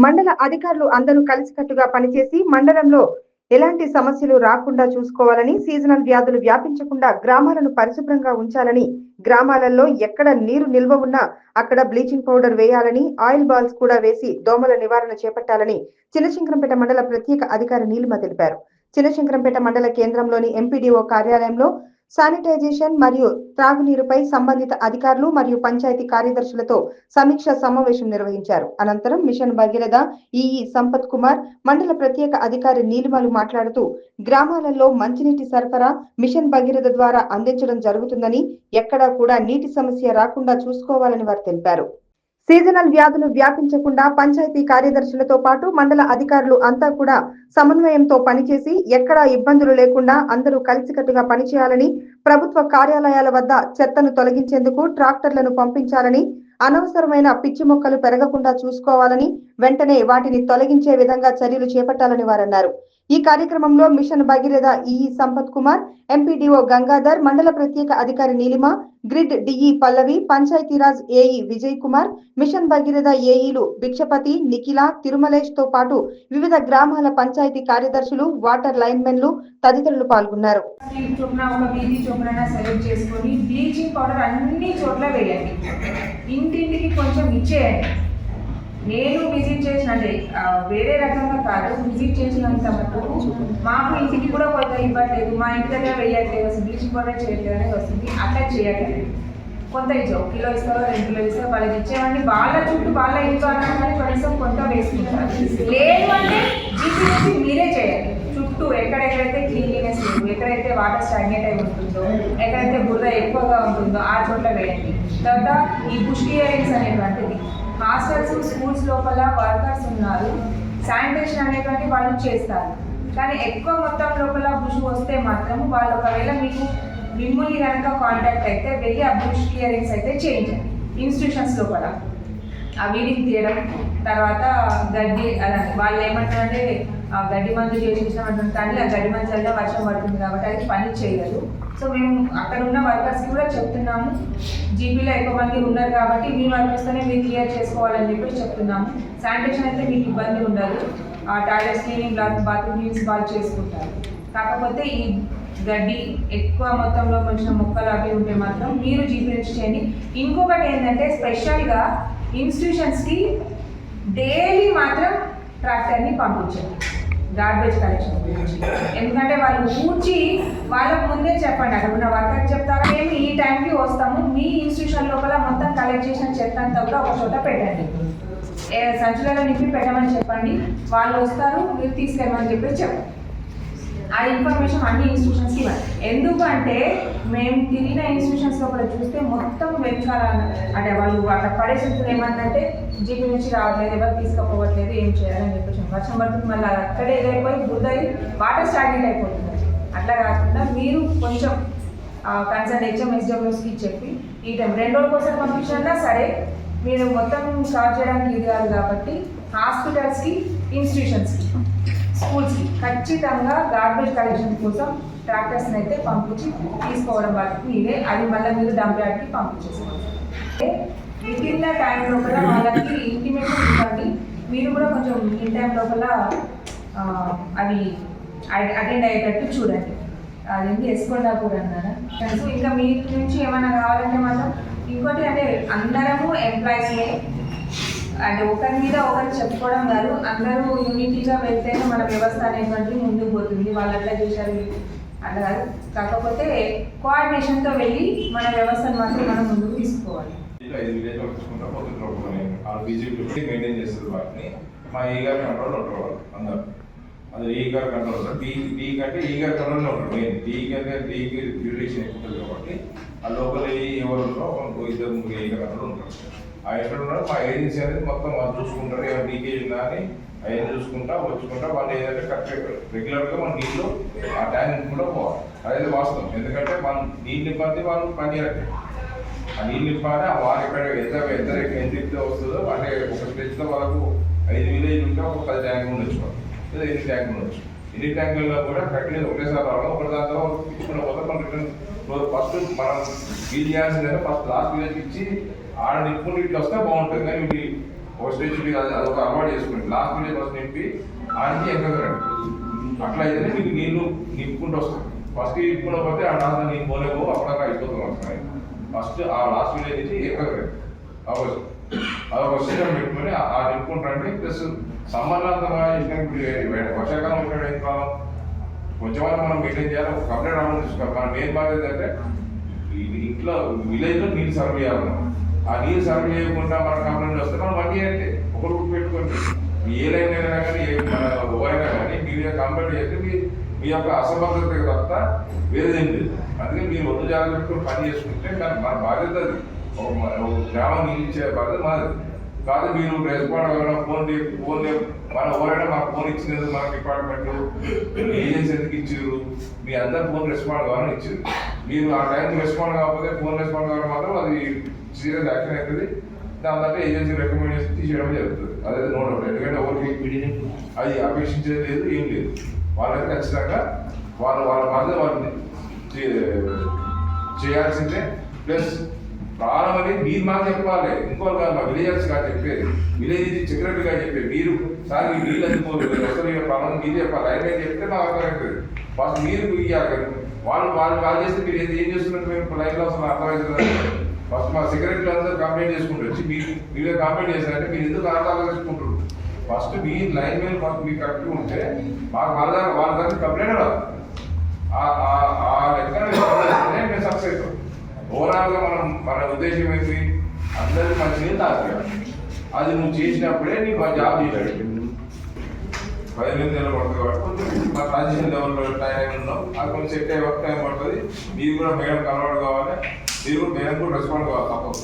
మండల అధికారులు అందరూ కలిసికట్టుగా పనిచేసి మండలంలో ఎలాంటి సమస్యలు రాకుండా చూసుకోవాలని, సీజనల్ వ్యాధులు వ్యాపించకుండా గ్రామాలను పరిశుభ్రంగా ఉంచాలని, గ్రామాలలో ఎక్కడ నీరు నిల్వ ఉన్నా అక్కడ బ్లీచింగ్ పౌడర్ వేయాలని, ఆయిల్ బాల్స్ కూడా వేసి దోమల నివారణ చేపట్టాలని చినశంకరంపేట మండల ప్రత్యేక అధికారి నీలిమ తెలిపారు. చినశంకరంపేట మండల కేంద్రంలోని ఎంపీడీఓ కార్యాలయంలో శానిటైజేషన్ మరియు త్రాగునీరుపై సంబంధిత అధికారులు మరియు పంచాయతీ కార్యదర్శులతో సమీక్ష సమావేశం నిర్వహించారు. అనంతరం మిషన్ భగీరథ ఈఈ సంపత్ కుమార్, మండల ప్రత్యేక అధికారి నీలిమలు మాట్లాడుతూ గ్రామాలలో మంచినీటి సరఫరా మిషన్ భగీరథ ద్వారా అందించడం జరుగుతుందని, ఎక్కడా కూడా నీటి సమస్య రాకుండా చూసుకోవాలని వారు తెలిపారు. సీజనల్ వ్యాధులు వ్యాపించకుండా పంచాయతీ కార్యదర్శులతో పాటు మండల అధికారులు అంతా కూడా సమన్వయంతో పనిచేసి ఎక్కడా ఇబ్బందులు లేకుండా అందరూ కలిసికట్టుగా పనిచేయాలని, ప్రభుత్వ కార్యాలయాల వద్ద చెత్తను తొలగించేందుకు ట్రాక్టర్లను పంపించాలని, అనవసరమైన పిచ్చి మొక్కలు పెరగకుండా చూసుకోవాలని, వెంటనే వాటిని తొలగించే విధంగా చర్యలు చేపట్టాలని వారన్నారు. ఈ కార్యక్రమంలో Mission Bhagiratha EE Sampath Kumar, MPDO Gangadhar, మండల ప్రత్యేక అధికారి Neelima, grid DE Pallavi, Panchayati Raj AE Vijay Kumar, Mission Bhagiratha ఏఈలు భిక్షపతి, నిఖిల, తిరుమలేష్ తో పాటు వివిధ గ్రామాల పంచాయతీ కార్యదర్శులు, వాటర్ లైన్మెన్లు తదితరులు పాల్గొన్నారు. బ్లీచింగ్ పౌడర్ అన్ని చోట్ల వేయండి, ఇంటింటికి కొంచెం ఇచ్చేయండి. నేను విజిట్ చేసినంటే వేరే రకంగా కాదు, విజిట్ చేసినంత మటుకు మాకు ఇంటికి కూడా కొంత ఇవ్వట్లేదు, మా ఇంటి దగ్గర వేయట్లేదు, బ్లీచింగ్ పౌడర్ చేయట్లేదు అనేది వస్తుంది. అట్లా చేయట్లేదు, కొంత ఇచ్చావు, కిలో ఇస్తావో 2 కిలో ఇస్తావో వాళ్ళకి ఇచ్చేవండి. వాళ్ళ చుట్టూ వాళ్ళ ఇంట్లో అన్నది కనీసం కొంత వేసుకుంటారు. లేదు అంటే జీపీ నుంచి మీరే చేయాలి. చుట్టూ ఎక్కడెక్కడైతే క్లీన్లీనెస్ లేదు, ఎక్కడైతే వాటర్ స్టాగ్నేట్ అయి ఉంటుందో, ఎక్కడైతే బురద ఎక్కువగా ఉంటుందో ఆ చోట్ల వేయండి. తర్వాత ఈ బుష్ క్లియరింగ్స్ అనేటువంటిది హాస్టల్స్, స్కూల్స్ లోపల వర్కర్స్ ఉన్నారు, శానిటేషన్ అనేటువంటి వాళ్ళు చేస్తారు. కానీ ఎక్కువ మొత్తం లోపల బుష్ వస్తే మాత్రం వాళ్ళు ఒకవేళ మిమ్మల్ని కనుక కాంటాక్ట్ అయితే వెళ్ళి ఆ బుష్ క్లియరింగ్స్ అయితే చేయించండి. ఇన్స్టిట్యూషన్స్ లోపల ఆ వీడికి తీయడం, తర్వాత గడ్డి అలా వాళ్ళు ఏమంటారంటే గడ్డి మందు చేసేసామంటుంది, కానీ ఆ గడ్డి మందు చల్లిన వర్షం పడుతుంది కాబట్టి అది పని చేయలేదు. సో మేము అక్కడ ఉన్న వర్కర్స్కి కూడా చెప్తున్నాము, జీపీలో ఎక్కువ మంది ఉన్నారు కాబట్టి మీ వర్కర్స్తోనే మీరు క్లియర్ చేసుకోవాలని చెప్పి చెప్తున్నాము. శానిటేషన్ అయితే మీకు ఇబ్బంది ఉండదు, ఆ టాయిలెట్స్ క్లీనింగ్, బాత్రూమ్ క్లీనింగ్స్ వాళ్ళు చేసుకుంటారు. కాకపోతే ఈ గడ్డి ఎక్కువ మొత్తంలో కొంచెం మొక్కలు అవి ఉంటే మాత్రం మీరు జీపీ నుంచి చేయండి. ఇంకొకటి ఏంటంటే స్పెషల్గా ఇన్స్టిట్యూషన్స్కి డైలీ మాత్రం ట్రాక్టర్ని పంపించండి గార్బేజ్ కలెక్షన్ గురించి. ఎందుకంటే వాళ్ళు ఊడ్చి వాళ్ళకు ముందే చెప్పండి, అక్కడ ఉన్న వర్కర్కి చెప్తారా, మేము ఈ టైంకి వస్తాము, మీ ఇన్స్టిట్యూషన్ లోపల మొత్తం కలెక్ట్ చేసిన చెత్త అంతా కూడా ఒక చోట పెట్టండి, సంచులలో నింపి పెట్టమని చెప్పండి. వాళ్ళు వస్తారు, మీరు తీసుకెళ్ళమని చెప్పి చెప్పండి. ఆ ఇన్ఫర్మేషన్ అన్ని ఇన్స్టిట్యూషన్స్కి ఇవ్వండి. ఎందుకంటే మేము తిరిగిన ఇన్స్టిట్యూషన్స్ లోపల చూస్తే మొత్తం వెనకాల అంటే వాళ్ళు అట్లా పడేసి ఏమంటే జీపీ నుంచి రావట్లేదు, ఎవరు తీసుకుపోవట్లేదు, ఏం చేయాలని చెప్పేసి వర్షం పడుతుంది, మళ్ళీ అక్కడే ఎదైపోయి బురదయి వాటర్ స్టాగ్నేట్ అయిపోతుంది. అట్లా కాకుండా మీరు కొంచెం కన్సర్న్ HMSWSకి చెప్పి ఈ టైం 2 రోజుల కోసం పంపించినా సరే, మీరు మొత్తం స్టార్ట్ చేయడానికి ఇది కాదు కాబట్టి హాస్పిటల్స్కి, ఇన్స్టిట్యూషన్స్కి, స్కూల్స్కి ఖచ్చితంగా గార్బేజ్ కలెక్షన్ కోసం ట్రాక్టర్స్ని అయితే పంపించి తీసుకోవడం వాళ్ళకి మీరే, అది మళ్ళీ మీరు డంప్ యార్డ్కి పంపించేసుకోండి. వితిన్ ద టైం లోపల వాళ్ళకి ఇంటిమేషన్ ఇవ్వండి. మీరు కూడా కొంచెం ఇన్ టైం లోపల అవి అటెండ్ అయ్యేటట్టు చూడండి. అదేంటి ఎస్కొండాపూర్ అన్నారా. సో ఇంకా మీ నుంచి ఏమైనా కావాలంటే మాత్రం ఇంకోటి అంటే అందరము ఎంప్లాయీస్లే, అంటే ఒకరి మీద ఒకరు చెప్పుకోవడం కాదు, అందరూ యూనిటీగా వెళ్తేనే మన వ్యవస్థ అనేటువంటిది ముందుకు పోతుంది. వాళ్ళు అట్లా చేశారు అట్లా కాదు, కాకపోతే కోఆర్డినేషన్తో వెళ్ళి మన వ్యవస్థను మాత్రం మనం ముందుకు తీసుకోవాలి. మా ఈగారు కంట్రోల్ ఉంటారు వాళ్ళు అందరూ, అది ఈగారు కంట్రోల్ ఉంటారు. డీ కంటే ఈగారు కంట్రోల్లో ఉంటారు. మెయిన్ డీకి డ్యూరేషన్ ఎక్కువ ఉంటుంది కాబట్టి ఆ లోపల ఎవరు ఉంటారో 2-3 ఈగారు కంట్రోల్ ఉంటారు. ఆ ఎక్కడ ఉన్నారో మా ఏజెన్సీ అనేది మొత్తం వాళ్ళు చూసుకుంటారు. ఏమైనా లీకేజ్ ఉన్నా అని అవన్నీ చూసుకుంటా వచ్చుకుంటా వాళ్ళు ఏదంటే కరెక్ట్ రెగ్యులర్గా మన నీళ్ళు ఆ ట్యాంక్ కూడా పోవాలి. అదే వాస్తవం. ఎందుకంటే మన నీళ్ళు ఇబ్బంది వాళ్ళు పని చేయట్లేదు. ఆ నీళ్ళు ఇబ్బంది ఆ వారు ఎక్కడ ఎంత వస్తుందో అంటే ఒక స్టేజ్లో వాళ్ళకు 5 విలేజ్ ఉంటే ఒక 10 ట్యాంకులు ఉండొచ్చు, లేదా 8 ట్యాంకులు ఉండొచ్చు. 8 ట్యాంకుల్లో కూడా కరెక్ట్గా ఒకటేసారి రావడం, ఒక దాంట్లో తీసుకున్న పోతే మనం రిటర్న్ ఫస్ట్ మనం ఫీల్ చేయాల్సిందంటే ఫస్ట్ లాస్ట్ విలేజ్కి ఇచ్చి ఆడ నిప్పులు ఇట్లా వస్తే బాగుంటుంది. కానీ ఫస్ట్ నుంచి అది ఒక అలవాటు చేసుకోండి. లాస్ట్ విలేజ్ ఫస్ట్ నింపి ఆడికి ఎక్కగలండి. అట్లా అయితేనే మీకు నీళ్ళు నింపుకుంటూ వస్తుంది. ఫస్ట్ నింపుకోకపోతే ఆ లాస్ట్ నీళ్ళు పోలేవు, అప్పుడక్కడ అయిపోతాం వస్తున్నాయి. ఫస్ట్ ఆ లాస్ట్ విలేజ్ నుంచి ఎక్కగలండి. అదొక సిస్టమ్ పెట్టుకొని ఆ నింపుకుంటారండి. ప్లస్ సమ్మర్లో అంత బాగా చేసినా వర్షాకాలం ఉంటాడు ఏం కాలం కొంచెం మనం మెయింటైన్ చేయాలి. ఒక కంప్లైంట్ రావడం చూసుకోవాలి. మన మెయిన్ బాధ్యత అంటే ఇంట్లో విలేజ్లో నీళ్ళు సర్వ్ చేయాలి. ఆ నీళ్ళు సర్వ్ చేయకుండా మన కంప్లైంట్ వస్తే మనం వన్ ఇయర్ అంటే ఒకరు గుర్తు పెట్టుకోండి. ఏ లైన్ అయినా కానీ మన ఎవరైనా కానీ మీరు కంప్లైంట్ చేస్తే మీ యొక్క అసమర్థత తప్ప వేరేదేం లేదు. అందుకే మీరు ఒళ్ళు జాగ్రత్త పెట్టుకుని పని చేసుకుంటే మన బాధ్యత అది. ఒక గ్రామం నీళ్ళు ఇచ్చే బాధ్యత మనది కాదు. మీరు రెస్పాండ్ అవ్వడం ఫోన్ మన ఎవరైనా మాకు ఫోన్ ఇచ్చినది మన డిపార్ట్మెంట్ ఏజెన్సీ ఎందుకు ఇచ్చారు, మీ అందరు ఫోన్ రెస్పాండ్ కావాలని ఇచ్చారు. మీరు ఆ టైంకి రెస్పాండ్ కాకపోతే ఫోన్ రెస్పాండ్ కావడం మాత్రం అది సీరియస్ యాక్షన్ అవుతుంది. దాని తర్వాత ఏజెన్సీ రికమెండ్ చేసి తీసేయడం జరుగుతుంది. అదే నో డౌట్. ఎందుకంటే ఎవరికి అది అపేక్షించేది లేదు, ఏం లేదు. వాళ్ళైతే ఖచ్చితంగా వాళ్ళ బాధ్యత వాళ్ళని చేయాల్సిందే. ప్లస్ ప్రాణం అనేది మీరు మాకు చెప్పాలి, ఇంకోటి కాదు. మా విలేజర్స్ కాదు చెప్పేది, విలేజ్ సెక్రటరీగా చెప్పేది. మీరు సార్ ఈ నీళ్ళు అందుకోలేదు అసలు ప్రాణం మీరు చెప్పాలి. ఆయన చెప్తే నాకు అర్థమవుతుంది. ఫస్ట్ మీరు ఇవ్వాలి. వాళ్ళు చేస్తే మీరు ఏం చేస్తున్నారు, మీరు లైన్లో అసలు అర్థమవుతుంది. ఫస్ట్ మా సెక్రటరీలు అందరూ కంప్లైంట్ చేసుకుంటారు. వచ్చి మీరే కంప్లైంట్ చేశారంటే మీరు ఎందుకు అర్థాలు చేసుకుంటారు. ఫస్ట్ మీ లైన్ మీద ఫస్ట్ మీకు కరెక్ట్గా ఉంటే మాకు వాళ్ళ దగ్గర కంప్లైంట్ రాదు. ఆ లెక్కనే మేము సక్సెస్ అవుతాం. ఓవరాల్గా మన ఉద్దేశం ఏంటి, అందరికీ మంచి నీళ్ళు తాగాలి. అది నువ్వు చేసినప్పుడే నీకు ఆ జాబ్ చేయాలి. 15 నెలలు పడుతుంది కాబట్టి కొంచెం మా ట్రాన్సిషన్ లెవెల్లో టైం ఉన్నాం. అది కొంచెం సెట్ అయ్యే వరకు టైం పడుతుంది. మీరు కూడా మేడం కలవాడు కావాలి, మీరు కూడా మేడం కూడా రెస్పాండ్ కావాలి తప్పదు.